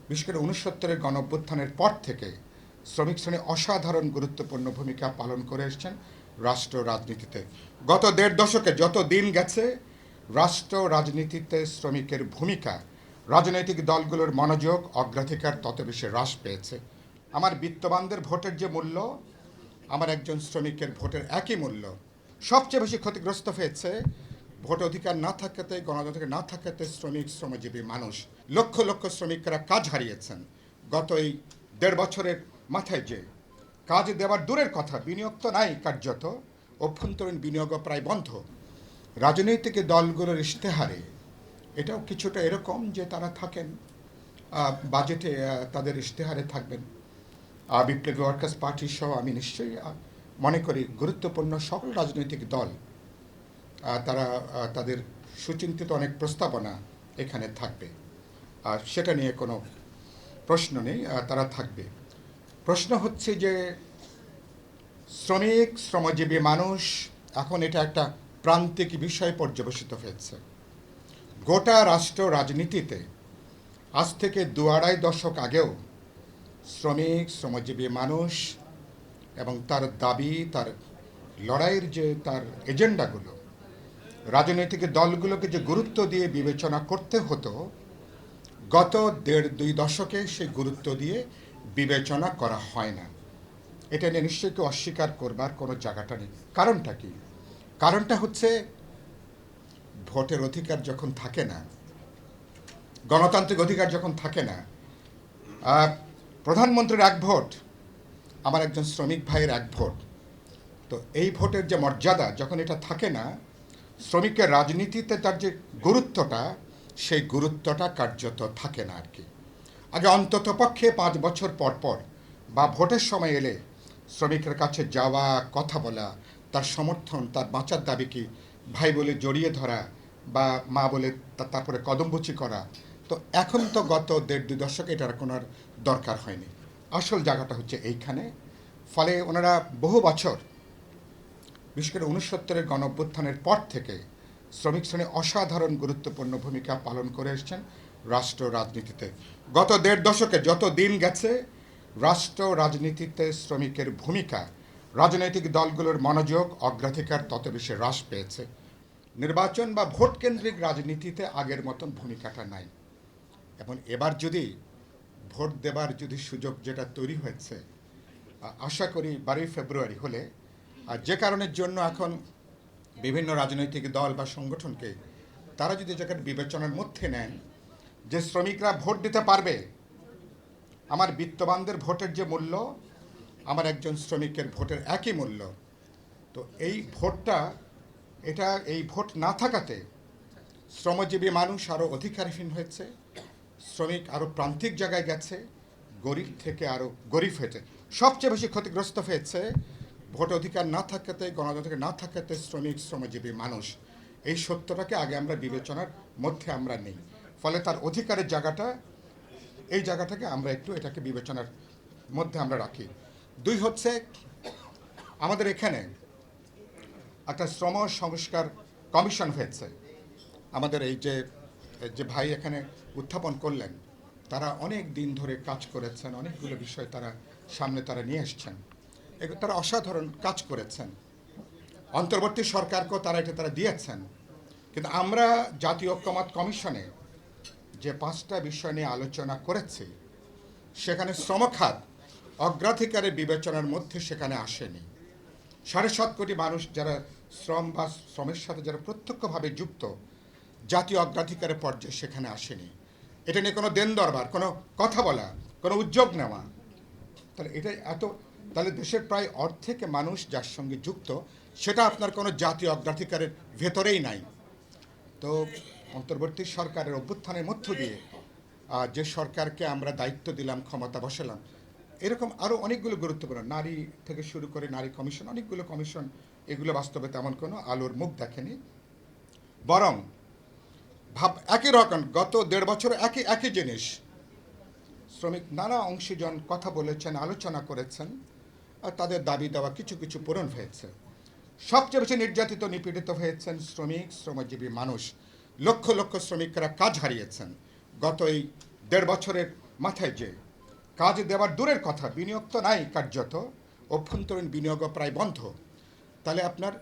বিশেষ করে ৬৯-এর গণঅভ্যুত্থানের পর থেকে শ্রমিক শ্রেণী অসাধারণ গুরুত্বপূর্ণ ভূমিকা পালন করে এসেছেন রাষ্ট্র রাজনীতিতে। গত দেড় দশকে যত দিন গেছে রাষ্ট্র রাজনীতিতে শ্রমিকের ভূমিকা, রাজনৈতিক দলগুলোর মনোযোগ, অগ্রাধিকার তত বেশি হ্রাস পেয়েছে। আমার বিত্তবানদের ভোটের যে মূল্য, আমার একজন শ্রমিকের ভোটের একই মূল্য। সবচেয়ে বেশি ক্ষতিগ্রস্ত হয়েছে ভোট অধিকার না থাকাতে, গণঅধিকার না থাকাতে শ্রমিক, শ্রমজীবী মানুষ। লক্ষ লক্ষ শ্রমিকরা কাজ হারিয়েছেন গত এই দেড় বছরের মাথায়। যে কাজ দেওয়ার দূরের কথা, বিনিয়োগ তো নাই, কার্যত অভ্যন্তরীণ বিনিয়োগও প্রায় বন্ধ। রাজনৈতিক দলগুলোর ইশতেহারে এটাও কিছুটা এরকম যে তারা থাকেন বাজেটে, তাদের ইশতেহারে থাকবেন বিপ্লবী ওয়ার্কার্স পার্টি সহ আমি নিশ্চয়ই মনে করি গুরুত্বপূর্ণ সকল রাজনৈতিক দল তারা তাদের সুচিন্তিত অনেক প্রস্তাবনা এখানে থাকবে। আর সেটা নিয়ে কোনো প্রশ্ন নেই, তারা থাকবে। প্রশ্ন হচ্ছে যে শ্রমিক, শ্রমজীবী মানুষ এখন এটা একটা প্রান্তিক বিষয় পর্যবেসিত হয়েছে। গোটা রাষ্ট্র রাজনীতিতে আজ থেকে ২-২.৫ দশক আগেও শ্রমিক, শ্রমজীবী মানুষ এবং তার দাবি, তার লড়াইয়ের যে তার এজেন্ডাগুলো রাজনৈতিক দলগুলোকে যে গুরুত্ব দিয়ে বিবেচনা করতে হতো, গত ১.৫-২ দশকে সেই গুরুত্ব দিয়ে বিবেচনা করা হয় না। এটা নিয়ে নিশ্চয়ই কেউ অস্বীকার করবার কোনো জায়গাটা নেই। কারণটা কি? কারণটা হচ্ছে ভোটের অধিকার যখন থাকে না, গণতান্ত্রিক অধিকার যখন থাকে না, প্রধানমন্ত্রীর এক ভোট, আমার একজন শ্রমিক ভাইয়ের এক ভোট, তো এই ভোটের যে মর্যাদা যখন এটা থাকে না, শ্রমিকের রাজনীতিতে তার যে গুরুত্বটা, সেই গুরুত্বটা কার্যত থাকে না আর কি। আগে অন্তত পক্ষে 5 বছর পর পর বা ভোটের সময় এলে শ্রমিকের কাছে যাওয়া, কথা বলা, তার সমর্থন, তার বাঁচার দাবি কি ভাই বলে জড়িয়ে ধরা বা মা বলে তারপরে কদমবুচি করা, তো এখন তো গত 1.5-2 দশকে এটার কোনো আর দরকার হয়নি। আসল জায়গাটা হচ্ছে এইখানে। ফলে ওনারা বহু বছর, বিশেষ করে ৬৯-এর গণঅভ্যুত্থানের পর থেকে শ্রমিক শ্রেণী অসাধারণ গুরুত্বপূর্ণ ভূমিকা পালন করে এসেছেন রাষ্ট্র রাজনীতিতে। গত দেড় দশকে যত দিন গেছে রাষ্ট্র রাজনীতিতে শ্রমিকের ভূমিকা, রাজনৈতিক দলগুলোর মনোযোগ, অগ্রাধিকার তত বেশি হ্রাস পেয়েছে। নির্বাচন বা ভোট কেন্দ্রিক রাজনীতিতে আগের মতন ভূমিকাটা নাই। এবং এবার যদি ভোট দেবার যদি সুযোগ যেটা তৈরি হয়েছে, আশা করি 12 ফেব্রুয়ারি হলে, আর যে কারণের জন্য এখন বিভিন্ন রাজনৈতিক দল বা সংগঠনকে তারা যদি জায়গার বিবেচনার মধ্যে নেন যে শ্রমিকরা ভোট দিতে পারবে, আমার বিত্তবানদের ভোটের যে মূল্য, আমার একজন শ্রমিকের ভোটের একই মূল্য, তো এই ভোটটা, এই ভোট না থাকাতে শ্রমজীবী মানুষ আরও অধিকারহীন হয়েছে, শ্রমিক আরও প্রান্তিক জায়গায় গেছে, গরিব থেকে আরও গরিব হয়েছে। সবচেয়ে বেশি ক্ষতিগ্রস্ত হয়েছে ভোট অধিকার না থাকাতে, গণঅধিকার না থাকাতে শ্রমিক, শ্রমজীবী মানুষ। এই সত্যটাকে আগে আমরা বিবেচনার মধ্যে আমরা নেই। ফলে তার অধিকারের জায়গাটা, এই জায়গাটাকে আমরা একটু এটাকে বিবেচনার মধ্যে আমরা রাখি। 2 হচ্ছে আমাদের এখানে একটা শ্রম সংস্কার কমিশন হয়েছে। আমাদের এই যে ভাই এখানে উত্থাপন করলেন, তারা অনেক দিন ধরে কাজ করেছেন, অনেকগুলো বিষয় তারা সামনে নিয়ে এসছেন, তারা অসাধারণ কাজ করেছেন। অন্তর্বর্তী সরকারকেও তারা দিয়েছেন। কিন্তু আমরা জাতীয় ঐক্যমত্য কমিশনে যে 5টা বিষয় নিয়ে আলোচনা করেছি, সেখানে শ্রমখাত অগ্রাধিকারের বিবেচনার মধ্যে সেখানে আসেনি। 7.5 কোটি মানুষ যারা শ্রম বা শ্রমের সাথে যারা প্রত্যক্ষভাবে যুক্ত, জাতীয় অগ্রাধিকারের পর্যায়ে সেখানে আসেনি। এটা নিয়ে কোনো দেন দরবার, কোনো কথা বলা, কোনো উদ্যোগ নেওয়া, তাহলে এটা তাহলে দেশের প্রায় অর্ধেক মানুষ যার সঙ্গে যুক্ত, সেটা আপনার কোনো জাতীয় অগ্রাধিকারের ভেতরেই নাই। তো অন্তর্বর্তী সরকারের অভ্যুত্থানের মধ্য দিয়ে যে সরকারকে আমরা দায়িত্ব দিলাম, ক্ষমতা বসালাম, এরকম আরও অনেকগুলো গুরুত্বপূর্ণ, নারী থেকে শুরু করে নারী কমিশন, অনেকগুলো কমিশন, এগুলো বাস্তবে তেমন কোনো আলোর মুখ দেখেনি। বরং একই রকম গত 1.5 বছর একই জিনিস, শ্রমিক নানা অংশীজন কথা বলেছেন, আলোচনা করেছেন, আর তাদের দাবি দেওয়া কিছু কিছু পূরণ হয়েছে। সবচেয়ে বেশি নির্যাতিত, নিপীড়িত হয়েছেন শ্রমিক, শ্রমজীবী মানুষ। লক্ষ লক্ষ শ্রমিকরা কাজ হারিয়েছেন গত এই 1.5 বছরের মাথায় যে কাজ দেওয়ার দূরের কথা, বিনিয়োগ তো নাই কার্যত, অভ্যন্তরীণ বিনিয়োগও প্রায় বন্ধ। তাহলে আপনার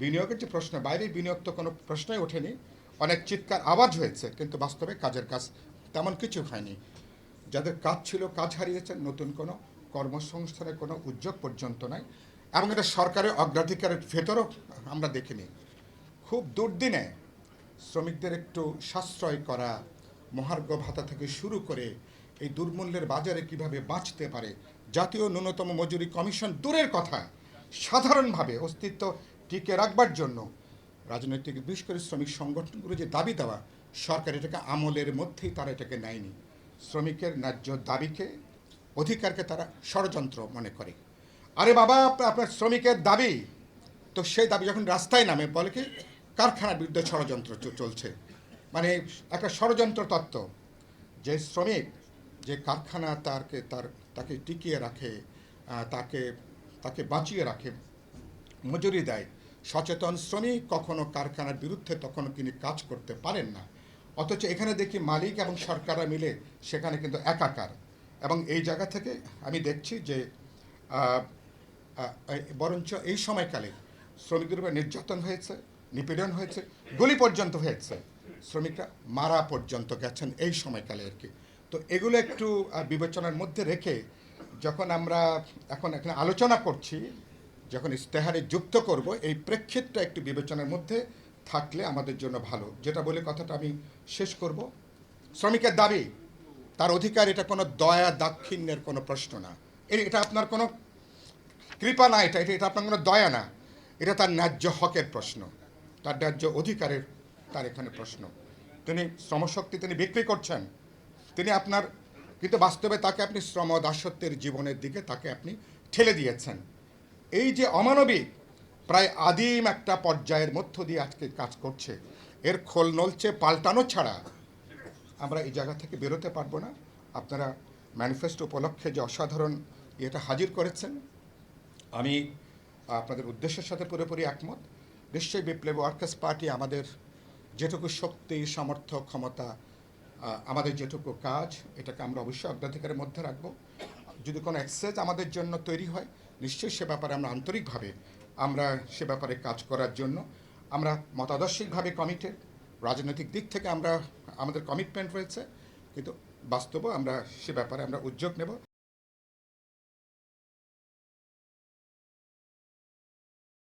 বিনিয়োগের যে প্রশ্ন, বাইরের বিনিয়োগ তো কোনো প্রশ্নই ওঠেনি। অনেক চিৎকার আওয়াজ হয়েছে, কিন্তু বাস্তবে কাজের কাজ তেমন কিছু হয়নি। যাদের কাজ ছিল কাজ হারিয়েছেন, নতুন কোনো কর্মসংস্থানের কোনো উদ্যোগ পর্যন্ত নাই, এবং এটা সরকারের অগ্রাধিকারের ভেতরও আমরা দেখিনি। খুব দুর্দিনে শ্রমিকদের একটু সাশ্রয় করা, মহার্ঘ ভাতা থেকে শুরু করে এই দুর্মূল্যের বাজারে কিভাবে বাঁচতে পারে, জাতীয় ন্যূনতম মজুরি কমিশন দূরের কথা, সাধারণভাবে অস্তিত্ব টিকে রাখবার জন্য রাজনৈতিক বিশেষ করে শ্রমিক সংগঠনগুলো যে দাবি দেওয়া, সরকার এটাকে আমলের মধ্যেই তারা এটাকে নেয়নি। শ্রমিকের ন্যায্য দাবিকে, অধিকারকে তারা ষড়যন্ত্র মনে করে। আরে বাবা, আপনার শ্রমিকের দাবি, তো সেই দাবি যখন রাস্তায় নামে বলে কি কারখানার বিরুদ্ধে ষড়যন্ত্র চলছে। মানে একটা ষড়যন্ত্র তত্ত্ব, যে শ্রমিক যে কারখানা তাকে টিকিয়ে রাখে, তাকে তাকে বাঁচিয়ে রাখে, মজুরি দেয়, সচেতন শ্রমিক কখনো কারখানার বিরুদ্ধে তখনও তিনি কাজ করতে পারেন না। অথচ এখানে দেখি মালিক এবং সরকাররা মিলে সেখানে কিন্তু একাকার। এবং এই জায়গা থেকে আমি দেখছি যে বরঞ্চ এই সময়কালে শ্রমিকদের উপর নির্যাতন হয়েছে, নিপীড়ন হয়েছে, গুলি পর্যন্ত হয়েছে, শ্রমিকরা মারা পর্যন্ত গেছেন এই সময়কালে আর কি। তো এগুলো একটু বিবেচনার মধ্যে রেখে যখন আমরা এখন এখানে আলোচনা করছি, যখন ইশতেহারে যুক্ত করব, এই প্রেক্ষিতটা একটু বিবেচনার মধ্যে থাকলে আমাদের জন্য ভালো। যেটা বলে কথাটা আমি শেষ করব, শ্রমিকের দাবি, তার অধিকার, এটা কোনো দয়া দাক্ষিণ্যের কোনো প্রশ্ন না, এটা আপনার কোনো কৃপা না, এটা এটা আপনার কোনো দয়া না, এটা তার ন্যায্য হকের প্রশ্ন, তার ন্যায্য অধিকারের তার এখানে প্রশ্ন। তিনি শ্রমশক্তি তিনি বিক্রি করছেন, তিনি আপনার, কিন্তু বাস্তবে তাকে আপনি শ্রম দাসত্বের জীবনের দিকে তাকে আপনি ঠেলে দিয়েছেন। এই যে অমানবিক প্রায় আদিম একটা পর্যায়ের মধ্য দিয়ে আজকে কাজ করছে, এর খোল নলচে পাল্টানো ছাড়া আমরা এই জায়গা থেকে বেরোতে পারবো না। আপনারা ম্যানিফেস্টো উপলক্ষে যে অসাধারণ এটা হাজির করেছেন, আমি আপনাদের উদ্দেশ্যের সাথে পুরোপুরি একমত। নিশ্চয়ই বিপ্লবী ওয়ার্কার্স পার্টি আমাদের যেটুকু শক্তি, সামর্থ্য, ক্ষমতা, আমাদের যেটুকু কাজ, এটাকে আমরা অবশ্যই অগ্রাধিকারের মধ্যে রাখবো। যদি কোনো এক্সেস আমাদের জন্য তৈরি হয়, নিশ্চয়ই সে ব্যাপারে আমরা আন্তরিকভাবে আমরা সে ব্যাপারে কাজ করার জন্য আমরা মতাদর্শিকভাবে কমিটেড। রাজনৈতিক দিক থেকে আমরা আমাদের কমিটমেন্ট রয়েছে, কিন্তু বাস্তবে আমরা সে ব্যাপারে আমরা উদ্যোগ নেব।